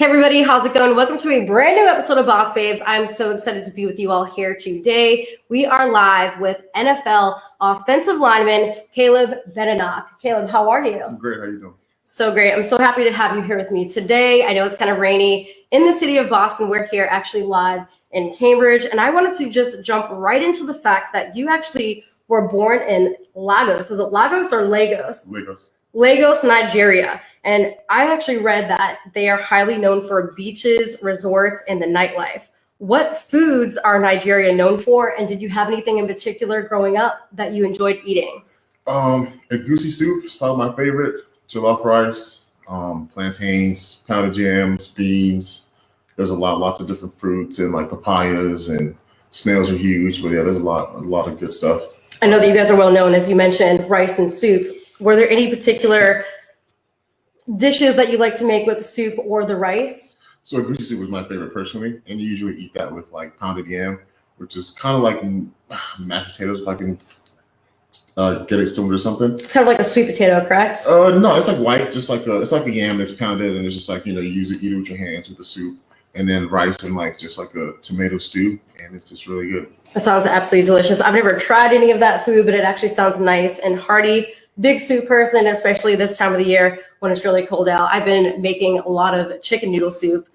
Hey everybody, how's it going? Welcome to a brand new episode of Boss Babes. I'm so excited to be with you all here today. We are live with NFL offensive lineman Caleb Benenoch. Caleb, how are you? I'm great. How you doing? So great. I'm so happy to have you here with me today. I know it's kind of rainy in the city of Boston. We're here actually live in Cambridge, and I wanted to just jump right into the facts that you actually were born in Lagos. Is it Lagos or Lagos? Lagos, Nigeria. And I actually read that they are highly known for beaches, resorts, and the nightlife. What foods are Nigeria known for? And did you have anything in particular growing up that you enjoyed eating? Egusi soup is probably my favorite. Jollof rice, plantains, pounded jams, beans. There's lots of different fruits and like papayas, and snails are huge. But yeah, there's a lot of good stuff. I know that you guys are well known, as you mentioned, rice and soup. Were there any particular dishes that you like to make with the soup or the rice? So egusi soup was my favorite personally, and you usually eat that with like pounded yam, which is kind of like mashed potatoes, if I can get it similar to something. It's kind of like a sweet potato, correct? No, it's like white, just like it's like a yam that's pounded, and it's just like, you use it, eat it with your hands with the soup, and then rice and like just like a tomato stew, and it's just really good. It sounds absolutely delicious. I've never tried any of that food, but it actually sounds nice and hearty. Big soup person, especially this time of the year when it's really cold out. I've been making a lot of chicken noodle soup.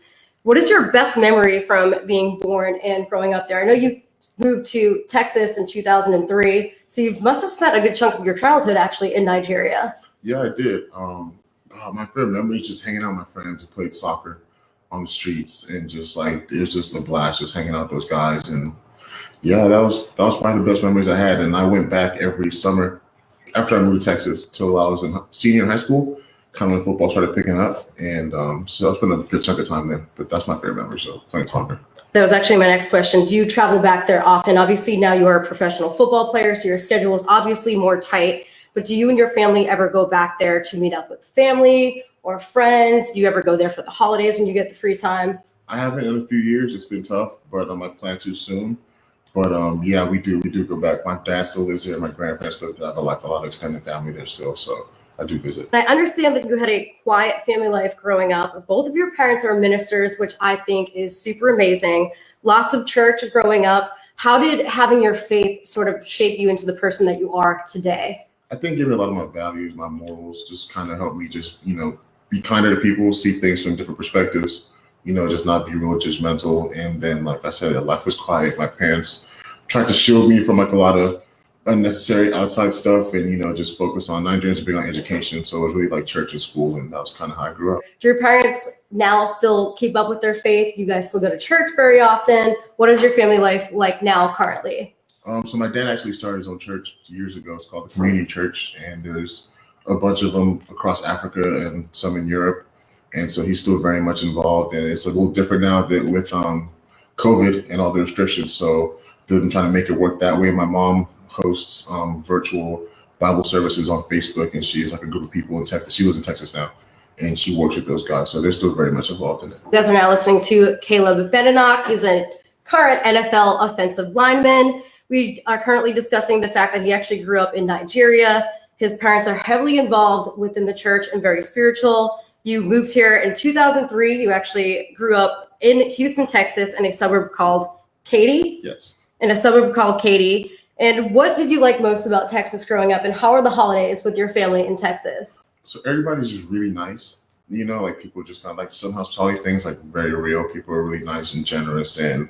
What is your best memory from being born and growing up there? I know you moved to Texas in 2003, so you must have spent a good chunk of your childhood actually in Nigeria. Yeah, I did. My favorite memory is just hanging out with my friends who played soccer on the streets, and just like it was just a blast just hanging out with those guys. And yeah, that was probably the best memories I had. And I went back every summer after I moved to Texas till I was in senior in high school, kind of when football started picking up. And so I spent a good chunk of time there. But that's my favorite memory, so playing soccer. That was actually my next question. Do you travel back there often? Obviously, now you are a professional football player, so your schedule is obviously more tight. But do you and your family ever go back there to meet up with family or friends? Do you ever go there for the holidays when you get the free time? I haven't in a few years. It's been tough, but I plan to soon. But yeah, we do go back. My dad still lives here. My grandparents still live there. I have a lot of extended family there still, so I do visit. I understand that you had a quiet family life growing up. Both of your parents are ministers, which I think is super amazing. Lots of church growing up. How did having your faith sort of shape you into the person that you are today? I think giving a lot of my values, my morals, just kind of helped me just, be kinder to people, see things from different perspectives. Just not be real judgmental. And then, like I said, life was quiet. My parents tried to shield me from like a lot of unnecessary outside stuff, and, just focus on Nigerians are big on education. So it was really like church and school, and that was kind of how I grew up. Do your parents now still keep up with their faith? You guys still go to church very often? What is your family life like now currently? So my dad actually started his own church years ago. It's called the Community Church, and there's a bunch of them across Africa and some in Europe. And so he's still very much involved, and it's a little different now that with COVID and all the restrictions. So they've been trying to make it work that way. My mom hosts virtual Bible services on Facebook, and she has like a group of people in Texas. She lives in Texas now, and she works with those guys. So they're still very much involved in it. You guys are now listening to Caleb Benenoch. He's a current NFL offensive lineman. We are currently discussing the fact that he actually grew up in Nigeria. His parents are heavily involved within the church and very spiritual. You moved here in 2003. You actually grew up in Houston, Texas, in a suburb called Katy. Yes. In a suburb called Katy. And what did you like most about Texas growing up, and how are the holidays with your family in Texas? So everybody's just really nice. Like people just kind of like some hospitality things, like very real. People are really nice and generous, and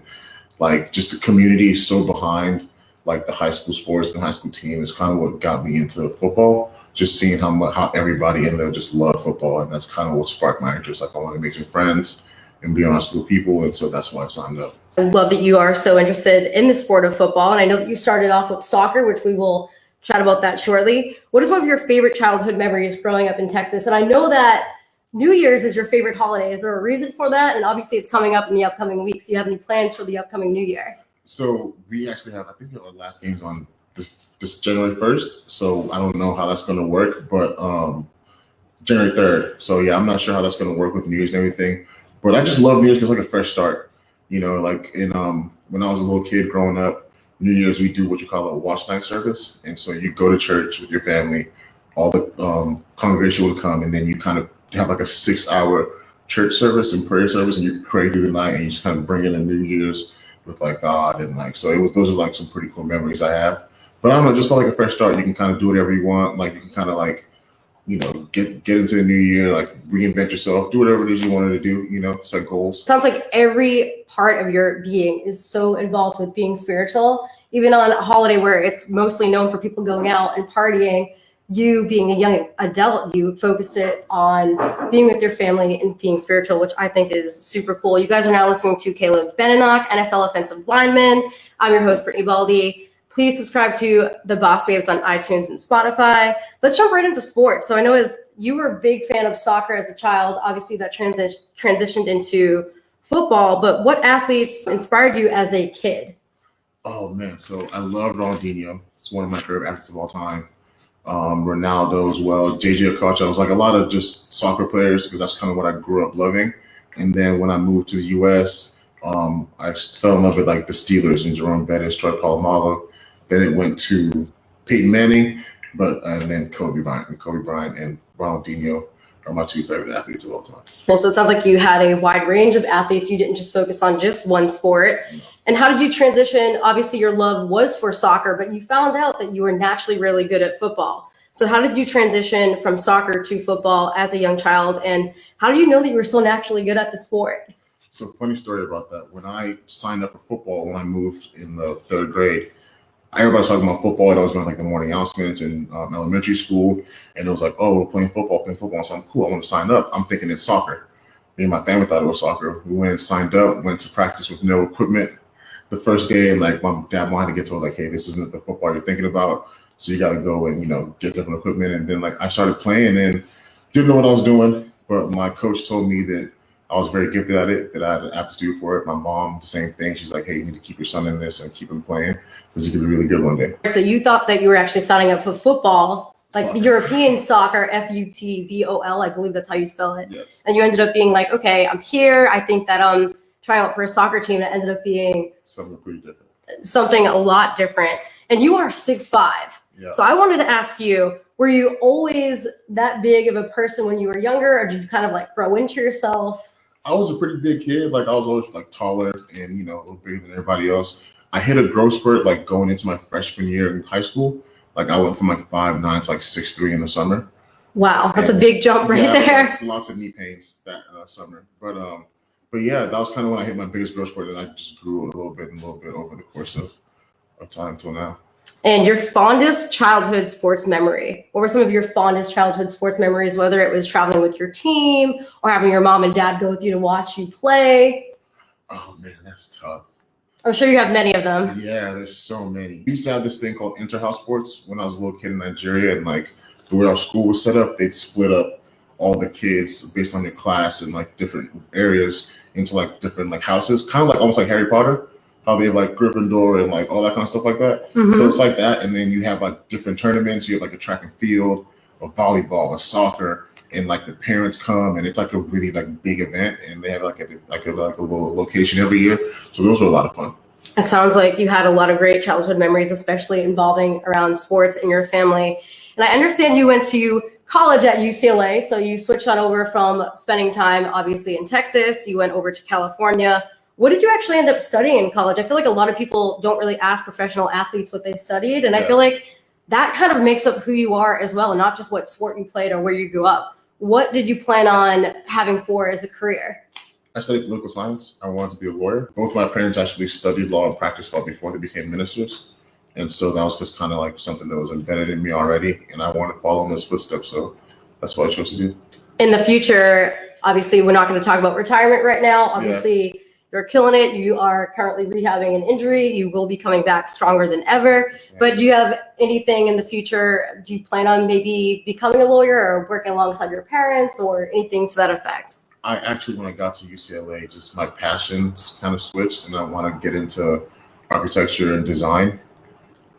like just the community is so behind like the high school sports and high school team is kind of what got me into football. Just seeing how everybody in there just love football, and that's kind of what sparked my interest. Like I want to make some friends and be around school people, and so that's why I signed up. I love that you are so interested in the sport of football, and I know that you started off with soccer, which we will chat about that shortly. What is one of your favorite childhood memories growing up in Texas? And I know that New Year's is your favorite holiday. Is there a reason for that? And obviously it's coming up in the upcoming weeks. Do you have any plans for the upcoming New Year? So we actually have, I think our last game's on this January 1st. So I don't know how that's going to work, but January 3rd. So yeah, I'm not sure how that's going to work with New Year's and everything. But I just love New Year's because it's like a fresh start. Like in when I was a little kid growing up, New Year's we do what you call a watch night service. And so you go to church with your family, all the congregation would come, and then you kind of have like a 6-hour church service and prayer service, and you pray through the night, and you just kind of bring in the New Year's with like God, and like so those are like some pretty cool memories I have. But I don't know, just felt like a fresh start. You can kind of do whatever you want. Like you can kind of like, get into the new year, like reinvent yourself, do whatever it is you wanted to do, set goals. Sounds like every part of your being is so involved with being spiritual. Even on a holiday where it's mostly known for people going out and partying, you being a young adult, you focused it on being with your family and being spiritual, which I think is super cool. You guys are now listening to Caleb Benenoch, NFL offensive lineman. I'm your host, Brittany Baldi. Please subscribe to the BosBabes on iTunes and Spotify. Let's jump right into sports. So I know as you were a big fan of soccer as a child, obviously that transitioned into football, but what athletes inspired you as a kid? Oh man, so I love Ronaldinho. It's one of my favorite athletes of all time. Ronaldo as well, JJ Okocha. I was like a lot of just soccer players because that's kind of what I grew up loving. And then when I moved to the US, I fell in love with like the Steelers and Jerome Bettis, Troy Polamalu. Then it went to Peyton Manning, and then Kobe Bryant. And Kobe Bryant and Ronaldinho are my two favorite athletes of all time. Well, so it sounds like you had a wide range of athletes. You didn't just focus on just one sport. No. And how did you transition? Obviously, your love was for soccer, but you found out that you were naturally really good at football. So how did you transition from soccer to football as a young child? And how do you know that you were so naturally good at the sport? So funny story about that. When I signed up for football, when I moved in the third grade, everybody was talking about football, and I was doing like the morning announcements in elementary school, and it was like, oh, we're playing football. So I'm cool. I want to sign up. I'm thinking it's soccer. Me and my family thought it was soccer. We went and signed up, went to practice with no equipment the first day, and like my dad wanted to get told like, hey, this isn't the football you're thinking about. So you got to go and, get different equipment. And then like I started playing and didn't know what I was doing, but my coach told me that I was very gifted at it, that I had an aptitude for it. My mom, the same thing. She's like, hey, you need to keep your son in this and keep him playing because he could be really good one day. So you thought that you were actually signing up for football, like soccer. European soccer, Futbol, I believe that's how you spell it. Yes. And you ended up being like, okay, I'm here. I think that I'm trying out for a soccer team. That ended up being something pretty different. Something a lot different. And you are 6'5". Yeah. So I wanted to ask you, were you always that big of a person when you were younger, or did you kind of like grow into yourself? I was a pretty big kid. Like I was always like taller and, a little bigger than everybody else. I hit a growth spurt like going into my freshman year in high school. Like I went from like 5'9" to like 6'3" in the summer. Wow. That's a big jump right there. Lots of knee pains that summer. But yeah, that was kind of when I hit my biggest growth spurt, and I just grew a little bit over the course of time till now. And your fondest childhood sports memory? What were some of your fondest childhood sports memories, whether it was traveling with your team or having your mom and dad go with you to watch you play? Oh, man, that's tough. I'm sure you have many of them. Yeah, there's so many. We used to have this thing called inter-house sports when I was a little kid in Nigeria, and like the way our school was set up, they'd split up all the kids based on their class in like different areas into like different like houses, kind of like almost like Harry Potter. How they have like Gryffindor and like all that kind of stuff like that. Mm-hmm. So it's like that. And then you have like different tournaments. You have like a track and field, a volleyball, a soccer, and like the parents come, and it's like a really like big event. And they have like a little location every year. So those were a lot of fun. It sounds like you had a lot of great childhood memories, especially involving around sports in your family. And I understand you went to college at UCLA. So you switched on over from spending time, obviously, in Texas. You went over to California. What did you actually end up studying in college? I feel like a lot of people don't really ask professional athletes what they studied. And I feel like that kind of makes up who you are as well, and not just what sport you played or where you grew up. What did you plan on having for as a career? I studied political science. I wanted to be a lawyer. Both my parents actually studied law and practiced law before they became ministers. And so that was just kind of like something that was embedded in me already. And I wanted to follow in those footsteps. So that's what I chose to do. In the future, obviously, we're not going to talk about retirement right now. Obviously, you're killing it. You are currently rehabbing an injury. You will be coming back stronger than ever. But do you have anything in the future? Do you plan on maybe becoming a lawyer or working alongside your parents or anything to that effect? I actually, when I got to UCLA, just my passions kind of switched, and I want to get into architecture and design.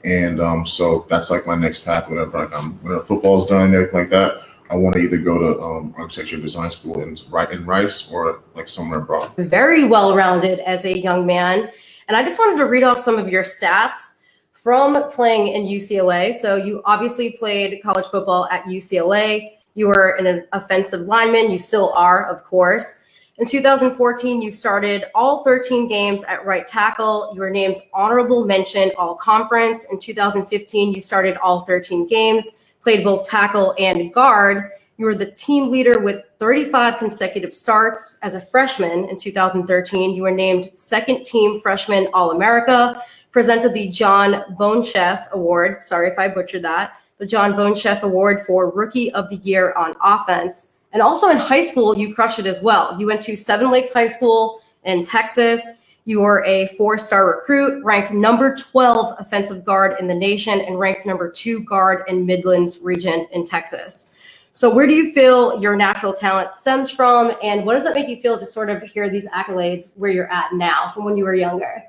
And so that's like my next path. Whenever football's done and everything like that, I want to either go to architecture and design school in Rice or like somewhere abroad. Very well-rounded as a young man. And I just wanted to read off some of your stats from playing in UCLA. So you obviously played college football at UCLA. You were an offensive lineman. You still are, of course. In 2014, you started all 13 games at right tackle. You were named honorable mention all conference. In 2015, you started all 13 games, played both tackle and guard. You were the team leader with 35 consecutive starts. As a freshman in 2013, you were named second team freshman All-America, presented the John Bonechef Award. Sorry if I butchered that. The John Bonechef Award for Rookie of the Year on offense. And also in high school, you crushed it as well. You went to Seven Lakes High School in Texas. You were a 4-star recruit, ranked number 12 offensive guard in the nation, and ranked number 2 guard in Midlands region in Texas. So where do you feel your natural talent stems from? And what does that make you feel to sort of hear these accolades where you're at now from when you were younger?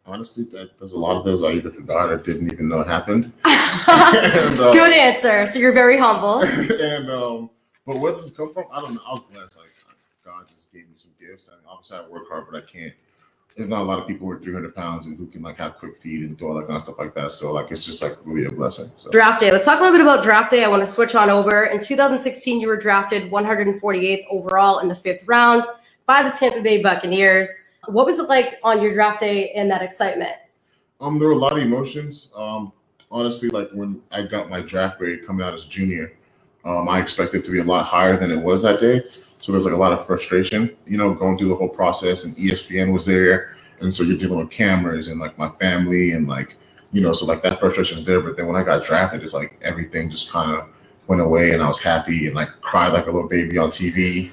Honestly, there's a lot of those I either forgot or didn't even know it happened. Good answer. So you're very humble. But where does it come from? I don't know. I was blessed. Like God just gave me some gifts. I mean, obviously I work hard, but I can't. There's not a lot of people who are 300 pounds and who can like have quick feet and do all that kind of stuff like that. So like it's just like really a blessing. So. Draft day. Let's talk a little bit about draft day. I want to switch on over. In 2016, you were drafted 148th overall in the 5th round by the Tampa Bay Buccaneers. What was it like on your draft day and that excitement? There were a lot of emotions. Honestly, like when I got my draft grade coming out as a junior. I expected it to be a lot higher than it was that day. So there's like a lot of frustration, going through the whole process, and ESPN was there. And so you're dealing with cameras and like my family and like, so like that frustration is there. But then when I got drafted, it's like everything just kind of went away and I was happy and like cried like a little baby on TV.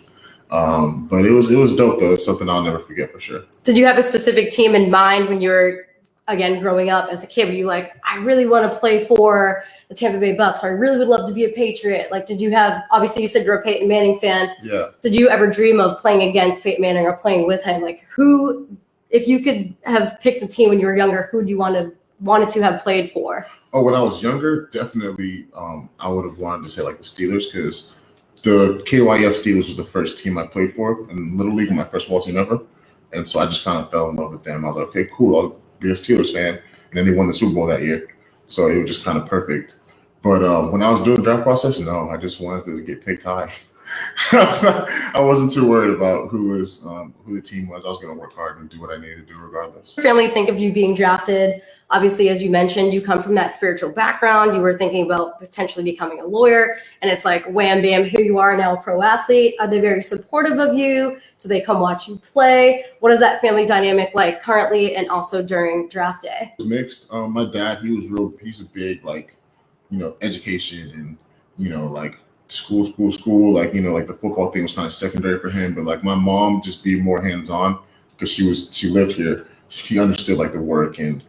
But it was dope though. It's something I'll never forget for sure. Did you have a specific team in mind when you were, again, growing up as a kid? Were you like, I really want to play for the Tampa Bay Bucks, or I really would love to be a Patriot? Like, did you have, obviously you said you're a Peyton Manning fan. Yeah. Did you ever dream of playing against Peyton Manning or playing with him? Like who, if you could have picked a team when you were younger, who do you wanted to have played for? Oh, when I was younger, definitely I would have wanted to say like the Steelers, because the KYF Steelers was the first team I played for in Little League, my first ball team ever. And so I just kind of fell in love with them. I was like, okay, cool, I'll be a Steelers fan. And then they won the Super Bowl that year. So it was just kind of perfect. But when I was doing the draft process, no, I just wanted to get picked high. I wasn't too worried about who the team was. I was going to work hard and do what I needed to do regardless. Your family think of you being drafted. Obviously, as you mentioned, you come from that spiritual background. You were thinking about potentially becoming a lawyer, and it's like, wham, bam, here you are now, a pro athlete. Are they very supportive of you? Do they come watch you play? What is that family dynamic like currently and also during draft day? It was mixed. My dad, he's a big like, education and, like school. Like, like the football thing was kind of secondary for him. But like my mom just being more hands-on because she lived here. She understood like the work and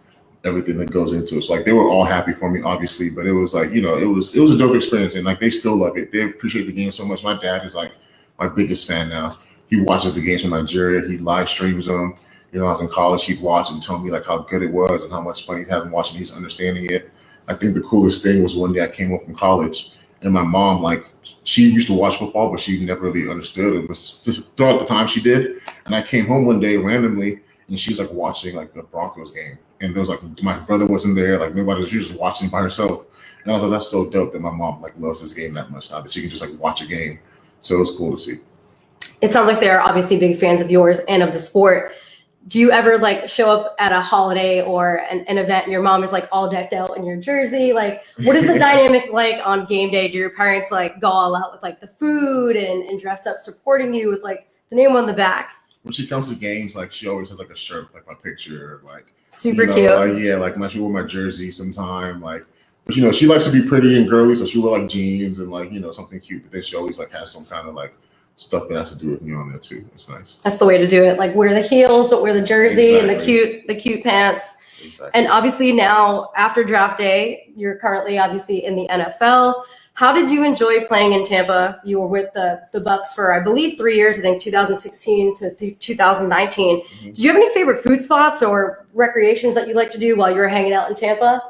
everything that goes into it. So like they were all happy for me, obviously, but it was like, it was a dope experience, and like they still love it. They appreciate the game so much. My dad is like my biggest fan now. He watches the games from Nigeria. He live streams them. I was in college, he'd watch and tell me like how good it was and how much fun he's having watching. He's understanding it. I think the coolest thing was one day I came home from college and my mom, like, she used to watch football, but she never really understood it. Was just throughout the time she did. And I came home one day randomly and she was like watching like the Broncos game. And there was like, my brother wasn't there. Like nobody was, she was just watching by herself. And I was like, that's so dope that my mom like loves this game that much now that she can just like watch a game. So it was cool to see. It sounds like they're obviously big fans of yours and of the sport. Do you ever like show up at a holiday or an event and your mom is like all decked out in your jersey? Like, what is the dynamic like on game day? Do your parents like go all out with like the food and dressed up supporting you with like the name on the back? When she comes to games, like she always has like a shirt, like my picture, like super cute. Yeah, like she wore my jersey sometime, like, but she likes to be pretty and girly, so she wear like jeans and like something cute. But then she always like has some kind of like stuff that has to do with me on there too. It's nice. That's the way to do it. Like wear the heels, but wear the jersey and the cute pants. Exactly. And obviously now after draft day, you're currently obviously in the NFL. How did you enjoy playing in Tampa? You were with the Bucks for, I believe, 3 years, I think 2016 to 2019. Mm-hmm. Did you have any favorite food spots or recreations that you like to do while you were hanging out in Tampa?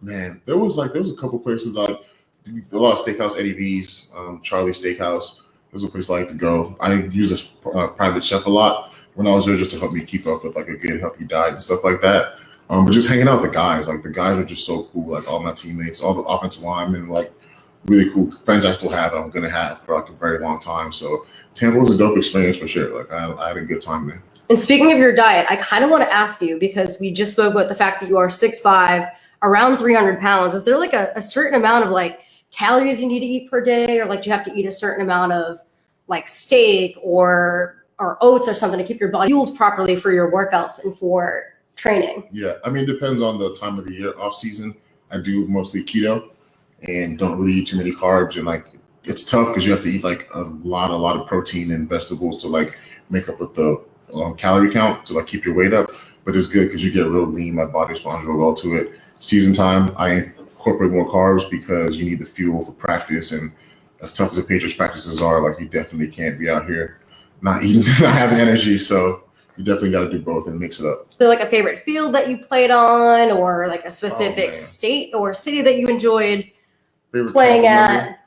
Man, there was a couple places a lot of steakhouse, Eddie V's, Charlie's Steakhouse. Those are places I like to go. I use this private chef a lot when I was there just to help me keep up with like a good healthy diet and stuff like that. But just hanging out with the guys, like the guys are just so cool. Like all my teammates, all the offensive linemen, like really cool friends I still have. I'm gonna have for like a very long time. So Tampa was a dope experience for sure. Like I had a good time there. And speaking of your diet, I kind of want to ask you, because we just spoke about the fact that you are 6'5", around 300 pounds. Is there like a certain amount of like calories you need to eat per day, or like do you have to eat a certain amount of like steak or oats or something to keep your body fueled properly for your workouts and for training? Yeah, I mean, it depends on the time of the year. Off season, I do mostly keto and don't really eat too many carbs. And like, it's tough because you have to eat like a lot of protein and vegetables to like make up with the calorie count to like keep your weight up. But it's good because you get real lean. My body responds real well to it. Season time, I incorporate more carbs because you need the fuel for practice. And as tough as the Patriots practices are, like you definitely can't be out here not eating, not having energy. So you definitely got to do both and mix it up. Is there like a favorite field that you played on, or like a specific state or city that you enjoyed playing at?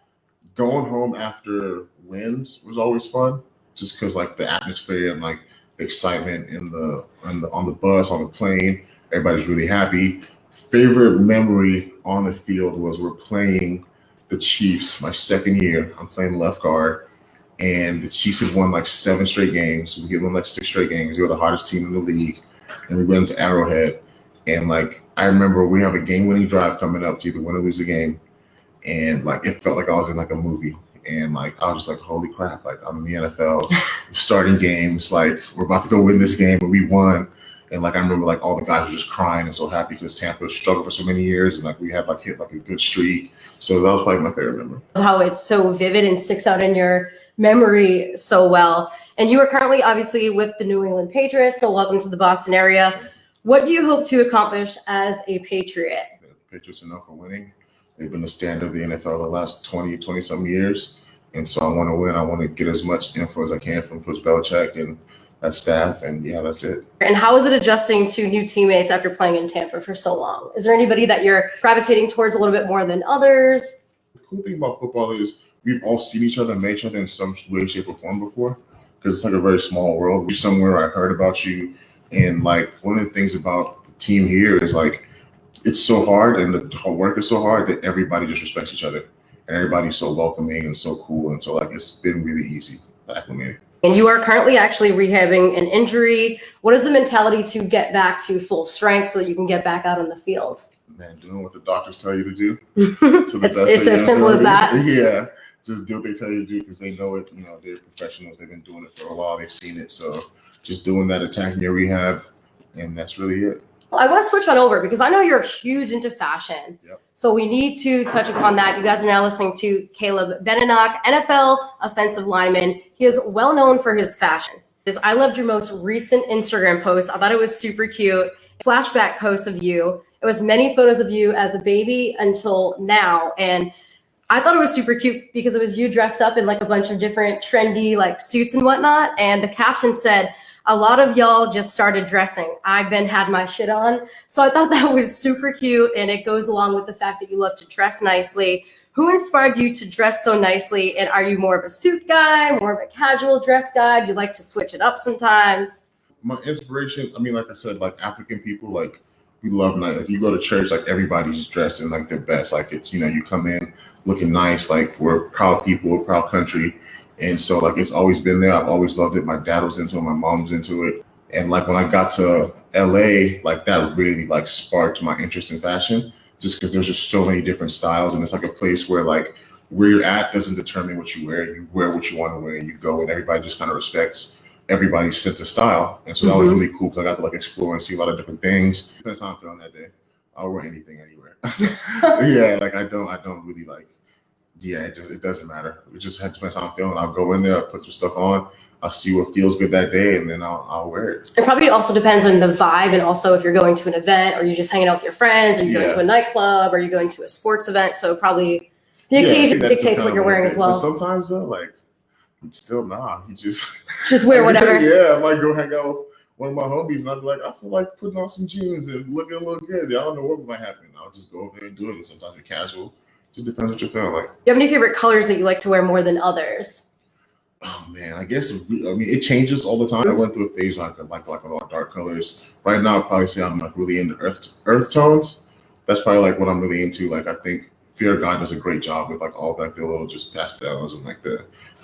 Going home after wins was always fun, just because like the atmosphere and like the excitement on the bus, on the plane, everybody's really happy. Favorite memory on the field was we're playing the Chiefs my second year. I'm playing left guard, and the Chiefs had won like 7 straight games. We had won like 6 straight games. We were the hardest team in the league, and we went into Arrowhead. And like I remember we have a game-winning drive coming up to either win or lose the game, and like it felt like I was in like a movie. And like I was just like, holy crap! Like I'm in the NFL, starting games. Like we're about to go win this game, and we won. And like I remember, like all the guys were just crying and so happy because Tampa struggled for so many years, and like we had like hit like a good streak. So that was probably my favorite memory. How it's so vivid and sticks out in your memory so well. And you are currently obviously with the New England Patriots, so welcome to the Boston area. What do you hope to accomplish as a Patriot? The Patriots are known for winning. They've been the standard of the NFL the last 20 some years. And so I want to win. I want to get as much info as I can from Coach Belichick and that staff. And yeah, that's it. And how is it adjusting to new teammates after playing in Tampa for so long? Is there anybody that you're gravitating towards a little bit more than others? The cool thing about football is we've all seen each other and met each other in some way, shape, or form before, because it's like a very small world. Somewhere I heard about you. And like one of the things about the team here is like it's so hard and the whole work is so hard that everybody just respects each other. And everybody's so welcoming and so cool. And so like it's been really easy to acclimate. And you are currently actually rehabbing an injury. What is the mentality to get back to full strength so that you can get back out on the field? Man, doing what the doctors tell you to do. To the best it's as simple as that. Yeah, just do what they tell you to do because they know it. You know, they're professionals. They've been doing it for a while. They've seen it. So just doing that, attacking your rehab, and that's really it. I want to switch on over because I know you're huge into fashion. Yep. So we need to touch upon that. You guys are now listening to Caleb Benenoch, NFL offensive lineman. He is well known for his fashion. I loved your most recent Instagram post. I thought it was super cute. Flashback post of you. It was many photos of you as a baby until now. And I thought it was super cute because it was you dressed up in like a bunch of different trendy like suits and whatnot. And the caption said, "A lot of y'all just started dressing. I've been had my shit on." So I thought that was super cute. And it goes along with the fact that you love to dress nicely. Who inspired you to dress so nicely? And are you more of a suit guy, more of a casual dress guy? Do you like to switch it up sometimes? My inspiration, I mean, like I said, like African people, like we love night. Like you go to church, like everybody's dressing like their best. Like it's, you know, you come in looking nice, like we're proud people, a proud country. And so like it's always been there. I've always loved it. My dad was into it, my mom was into it. And like when I got to LA, like that really like sparked my interest in fashion, just because there's just so many different styles. And it's like a place where like where you're at doesn't determine what you wear. You wear what you want to wear and you go, and everybody just kind of respects everybody's sense of style. And so that was really cool because I got to like explore and see a lot of different things. Depends how I'm feeling that day. I'll wear anything anywhere. Yeah, like I don't really like, yeah, it doesn't matter. It just depends how I'm feeling. I'll go in there, I'll put some stuff on, I'll see what feels good that day, and then I'll wear it. It probably also depends on the vibe, and also if you're going to an event or you're just hanging out with your friends, or you're going to a nightclub, or you're going to a sports event. So probably the occasion dictates what you're wearing as well. But sometimes though, like still you just wear whatever. Yeah, I might go hang out with one of my homies and I'd be like, I feel like putting on some jeans and looking a little good. I don't know what might happen. I'll just go over there and do it. And sometimes you're casual. Just depends what you're feeling like. Do you have any favorite colors that you like to wear more than others? Oh man, I guess it changes all the time. I went through a phase where I like a lot of dark colors. Right now, I'd probably say I'm like really into earth tones. That's probably like what I'm really into. Like I think Fear of God does a great job with like all like the little just pastels and like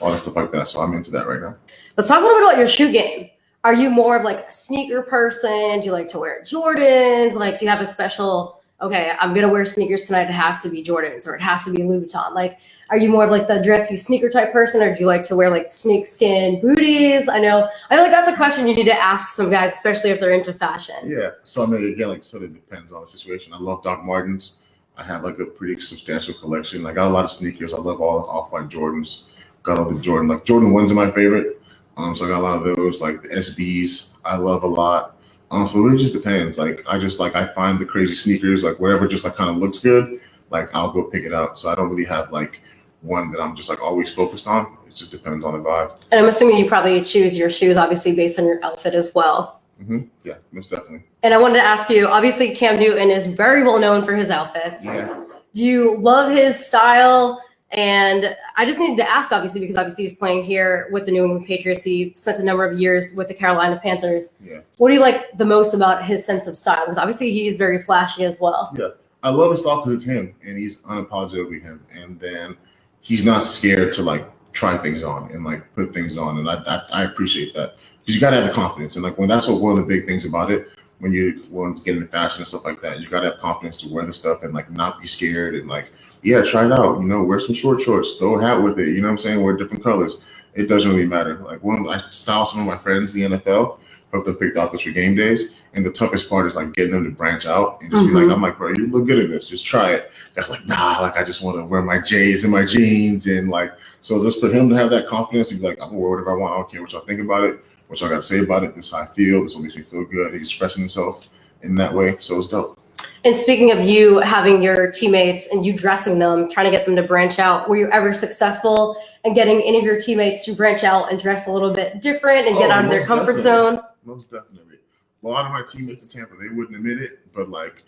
all that stuff like that. So I'm into that right now. Let's talk a little bit about your shoe game. Are you more of like a sneaker person? Do you like to wear Jordans? Like, do you have a special, okay, I'm going to wear sneakers tonight. It has to be Jordans or it has to be Louis Vuitton. Like, are you more of like the dressy sneaker type person, or do you like to wear like snakeskin booties? I feel like that's a question you need to ask some guys, especially if they're into fashion. Yeah. So I mean, again, like, so it depends on the situation. I love Doc Martens. I have like a pretty substantial collection. I got a lot of sneakers. I love all Off-White Jordans. Got all the Jordan, like Jordan 1s are my favorite. So I got a lot of those, like the SBs. I love a lot. So it really just depends. Like I find the crazy sneakers, like whatever just like kind of looks good, like I'll go pick it out. So I don't really have like one that I'm just like always focused on. It just depends on the vibe. And I'm assuming you probably choose your shoes obviously based on your outfit as well. Mm-hmm. Yeah, most definitely. And I wanted to ask you, obviously Cam Newton is very well known for his outfits. Yeah. Do you love his style? And I just needed to ask, obviously, because obviously he's playing here with the New England Patriots. He spent a number of years with the Carolina Panthers. Yeah. What do you like the most about his sense of style? Because obviously he's very flashy as well. Yeah. I love his style because it's him, and he's unapologetically him. And then he's not scared to like try things on and like put things on. And I appreciate that. Because you got to have the confidence. And like that's one of the big things about it. When you want to get into fashion and stuff like that, you got to have confidence to wear the stuff and like not be scared and like, yeah, try it out. Wear some short shorts, throw a hat with it. You know what I'm saying? Wear different colors. It doesn't really matter. Like I style some of my friends in the NFL, help them pick outfits for game days. And the toughest part is like getting them to branch out and just be like, I'm like, bro, you look good in this. Just try it. That's like, nah, like I just want to wear my J's and my jeans. And like, so just for him to have that confidence, he's like, I'm gonna wear whatever I want. I don't care what y'all think about it, what y'all got to say about it. This is how I feel. This is what makes me feel good. He's expressing himself in that way. So it's dope. And speaking of you having your teammates and you dressing them, trying to get them to branch out, were you ever successful in getting any of your teammates to branch out and dress a little bit different and get out of their comfort zone? Most definitely. A lot of my teammates in Tampa, they wouldn't admit it, but like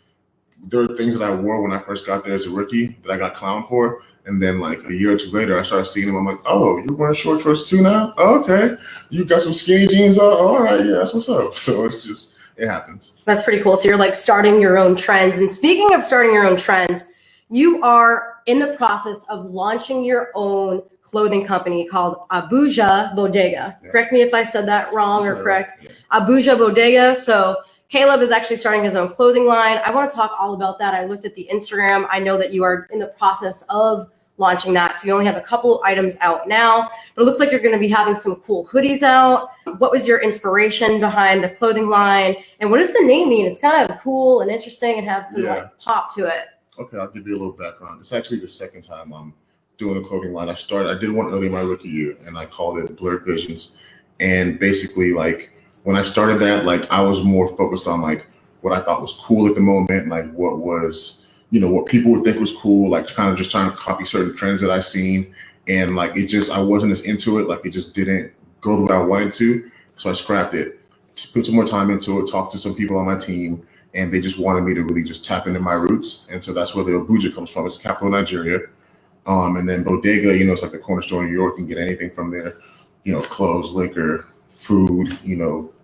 there are things that I wore when I first got there as a rookie that I got clowned for. And then like a year or two later, I started seeing them. I'm like, oh, you're wearing short shorts too now? Oh, okay. You got some skinny jeans on? Oh, all right. Yeah, that's what's up. So it's just, it happens. That's pretty cool. So you're like starting your own trends. And speaking of starting your own trends, you are in the process of launching your own clothing company called Abuja Bodega. Yeah. Correct me if I said that wrong or correct. Yeah. Abuja Bodega. So Caleb is actually starting his own clothing line. I want to talk all about that. I looked at the Instagram. I know that you are in the process of launching that. So you only have a couple of items out now, but it looks like you're going to be having some cool hoodies out. What was your inspiration behind the clothing line? And what does the name mean? It's kind of cool and interesting and has some like pop to it. Okay, I'll give you a little background. It's actually the second time I'm doing a clothing line. I did one early in my rookie year and I called it Blurred Visions. And basically like when I started that, like I was more focused on like what I thought was cool at the moment, like what was, what people would think was cool, like kind of just trying to copy certain trends that I've seen. And like, I wasn't as into it. Like it just didn't go the way I wanted to. So I scrapped it, put some more time into it, talked to some people on my team, and they just wanted me to really just tap into my roots. And so that's where the Abuja comes from. It's the capital of Nigeria. And then Bodega, it's like the corner store in New York. You can get anything from there, clothes, liquor, food,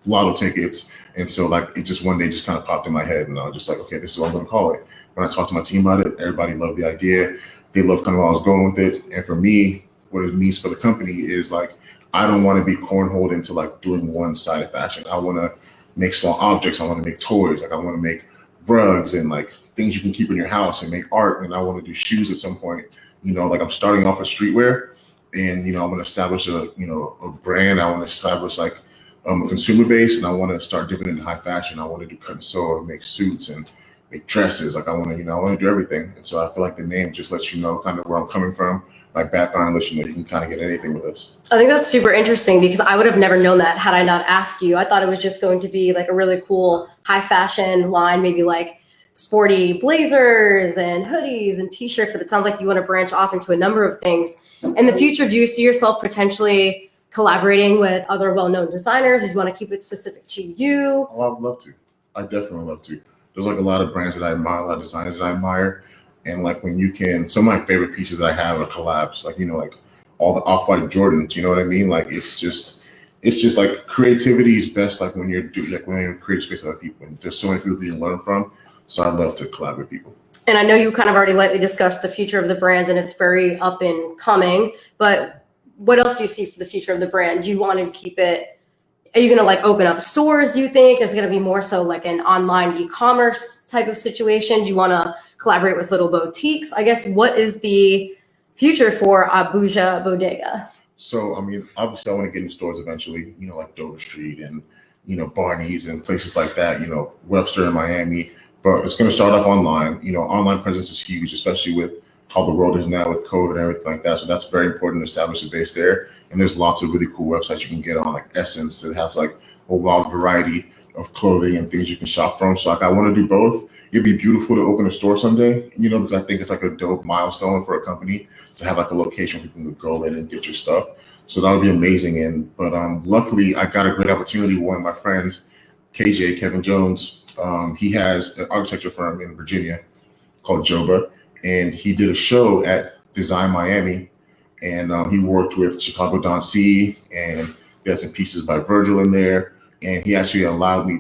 lotto tickets. And so like, it just one day just kind of popped in my head and I was just like, okay, this is what I'm going to call it. When I talked to my team about it, everybody loved the idea. They loved kind of where I was going with it. And for me, what it means for the company is like, I don't want to be cornholed into like doing one side of fashion. I want to make small objects. I want to make toys. Like I want to make rugs and like things you can keep in your house and make art. And I want to do shoes at some point. Like I'm starting off with streetwear and, I'm going to establish a brand. I want to establish like a consumer base and I want to start dipping into high fashion. I want to do cut and sew and make suits and make dresses. Like I want to do everything. And so I feel like the name just lets you know kind of where I'm coming from. My background lets you know you can kind of get anything with us. I think that's super interesting because I would have never known that had I not asked you. I thought it was just going to be like a really cool high fashion line, maybe like sporty blazers and hoodies and t-shirts, but it sounds like you want to branch off into a number of things. In the future, do you see yourself potentially collaborating with other well-known designers? Or do you want to keep it specific to you? Oh, I'd love to. I definitely love to. There's like a lot of brands that I admire, a lot of designers that I admire. And like when you can, some of my favorite pieces I have are collabs, like, like all the Off-White Jordans, you know what I mean? Like, it's just like creativity is best. Like when you're in a creative space with other people and there's so many people that you learn from. So I'd love to collaborate with people. And I know you kind of already lightly discussed the future of the brand, and it's very up and coming, but what else do you see for the future of the brand? Do you want to keep it, are you going to like open up stores, do you think? Is it going to be more so like an online e-commerce type of situation? Do you want to collaborate with little boutiques? I guess, what is the future for Abuja Bodega? So, I mean, obviously, I want to get in stores eventually, like Dover Street and, Barney's and places like that, Webster in Miami. But it's going to start off online. Online presence is huge, especially with how the world is now with COVID and everything like that. So that's very important to establish a base there. And there's lots of really cool websites you can get on, like Essence, that has like a wide variety of clothing and things you can shop from. So like I want to do both. It'd be beautiful to open a store someday, because I think it's like a dope milestone for a company to have like a location where people can go in and get your stuff. So that would be amazing. But luckily I got a great opportunity. One of my friends, KJ, Kevin Jones, he has an architecture firm in Virginia called Joba, and he did a show at Design Miami, and he worked with Chicago Don C, and they had some pieces by Virgil in there, and he actually allowed me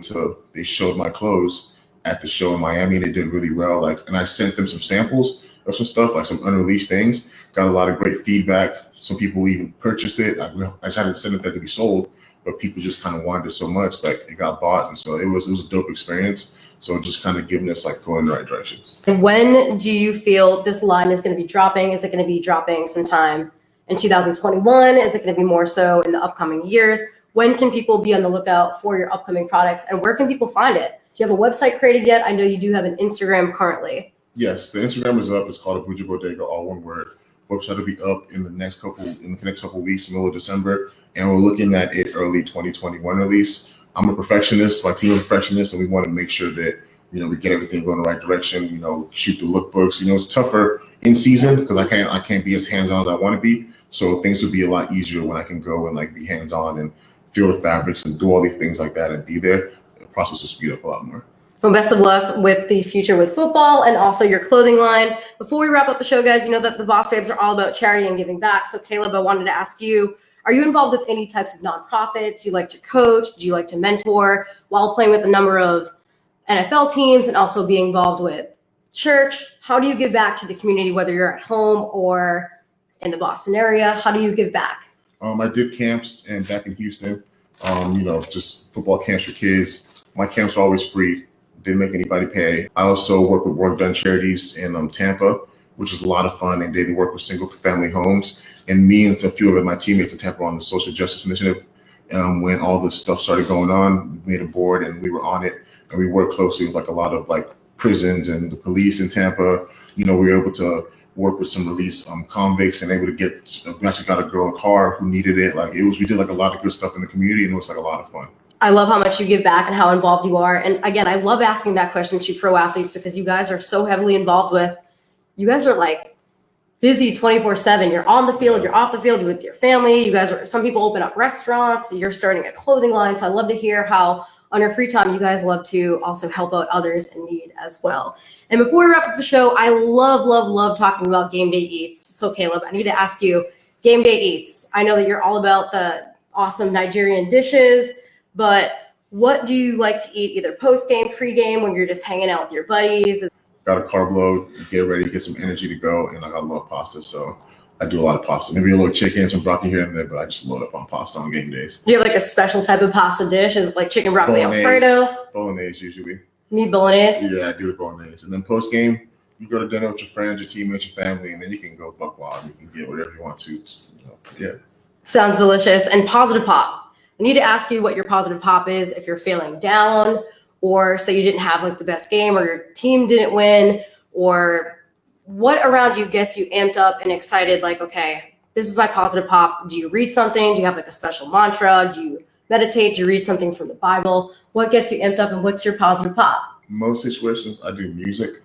they showed my clothes at the show in Miami, and they did really well. And I sent them some samples of some stuff, like some unreleased things, got a lot of great feedback. Some people even purchased it. I tried to send it there to be sold, but people just kind of wanted it so much, like it got bought. And so it was a dope experience. So just kind of giving us like going in the right direction. And when do you feel this line is going to be dropping? Is it going to be dropping sometime in 2021? Is it going to be more so in the upcoming years? When can people be on the lookout for your upcoming products, and where can people find it? Do you have a website created yet? I know you do have an Instagram currently. Yes, the Instagram is up. It's called Abuja Bodega, all one word. Website will be up in the next couple weeks, middle of December, and we're looking at it early 2021 release. I'm a perfectionist, my team is perfectionists, and we want to make sure that we get everything going in the right direction. Shoot the lookbooks. It's tougher in season because I can't be as hands-on as I want to be. So things will be a lot easier when I can go and like be hands-on and feel the fabrics and do all these things like that and be there. The process will speed up a lot more. Well, best of luck with the future with football and also your clothing line. Before we wrap up the show, guys, you know that the Boss Babes are all about charity and giving back. So Caleb, I wanted to ask you, are you involved with any types of nonprofits? Do you like to coach? Do you like to mentor while playing with a number of NFL teams and also being involved with church? How do you give back to the community, whether you're at home or in the Boston area? How do you give back? I did camps and back in Houston, just football camps for kids. My camps are always free. Didn't make anybody pay. I also work with Work Done Charities in Tampa, which is a lot of fun. And they work with single family homes. And me and a few of my teammates in Tampa were on the social justice initiative. When all this stuff started going on, we made a board and we were on it. And we worked closely with like a lot of like prisons and the police in Tampa. We were able to work with some released convicts and able to we actually got a girl a car who needed it. We did like a lot of good stuff in the community, and it was like a lot of fun. I love how much you give back and how involved you are. And again, I love asking that question to pro athletes because you guys are so heavily involved with, you guys are like busy 24/7. You're on the field, you're off the field, you're with your family. Some people open up restaurants, you're starting a clothing line. So I love to hear how on your free time, you guys love to also help out others in need as well. And before we wrap up the show, I love talking about game day eats. So Caleb, I need to ask you, game day eats. I know that you're all about the awesome Nigerian dishes, but what do you like to eat either post-game, pre-game, when you're just hanging out with your buddies? Got a carb load, get ready, get some energy to go, and I love pasta, so I do a lot of pasta. Maybe a little chicken, some broccoli here and there, but I just load up on pasta on game days. Do you have like a special type of pasta dish? Is it like chicken broccoli Alfredo? Bolognese usually. Meat bolognese? Yeah, I do the bolognese. And then post-game, you go to dinner with your friends, your teammates, your family, and then you can go buck wild. You can get whatever you want to. Yeah. Sounds delicious. And positive pop. I need to ask you what your positive pop is if you're feeling down, or say you didn't have like the best game, or your team didn't win, or what around you gets you amped up and excited, like, okay, this is my positive pop. Do you read something? Do you have like a special mantra? Do you meditate? Do you read something from the Bible? What gets you amped up, and what's your positive pop? Most situations I do music.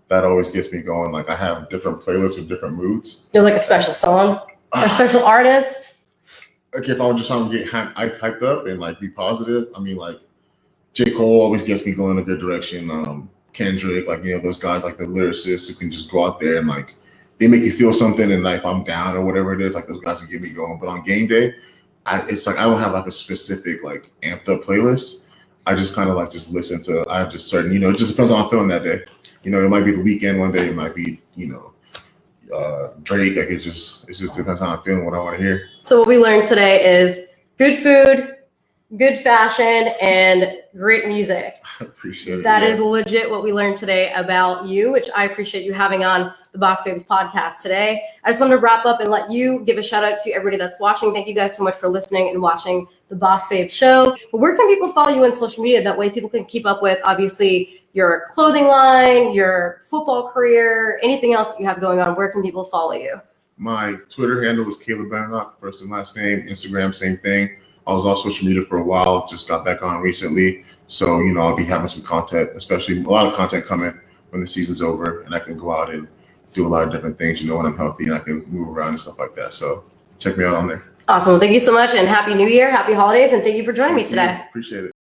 That always gets me going. Like I have different playlists with different moods. You're like a special song or a special artist? Okay, if I was just trying to get hyped up and like be positive, I mean, like J. Cole always gets me going in a good direction. Kendrick, like, those guys, like the lyricists who can just go out there and like they make you feel something, and like if I'm down or whatever it is, like those guys can get me going. But on game day, it's like I don't have like a specific like amped up playlist. I just kind of like just listen to, I have just certain, it just depends on how I'm feeling that day. It might be the weekend one day, it might be, Drake. Like it's just depends on how I'm feeling, what I want to hear. So what we learned today is good food, good fashion, and great music. I appreciate it. That is legit what we learned today about you, which I appreciate you having on the BosBabes podcast today. I just wanted to wrap up and let you give a shout out to everybody that's watching. Thank you guys so much for listening and watching the BosBabes show. But where can people follow you on social media? That way people can keep up with, obviously, your clothing line, your football career, anything else that you have going on. Where can people follow you? My Twitter handle is Benenoch, first and last name. Instagram, same thing. I was off social media for a while, just got back on recently. So, I'll be having some content, especially a lot of content coming when the season's over and I can go out and do a lot of different things, when I'm healthy and I can move around and stuff like that. So check me out on there. Awesome. Well, thank you so much and Happy New Year, Happy Holidays, and thank you for joining me today. Appreciate it.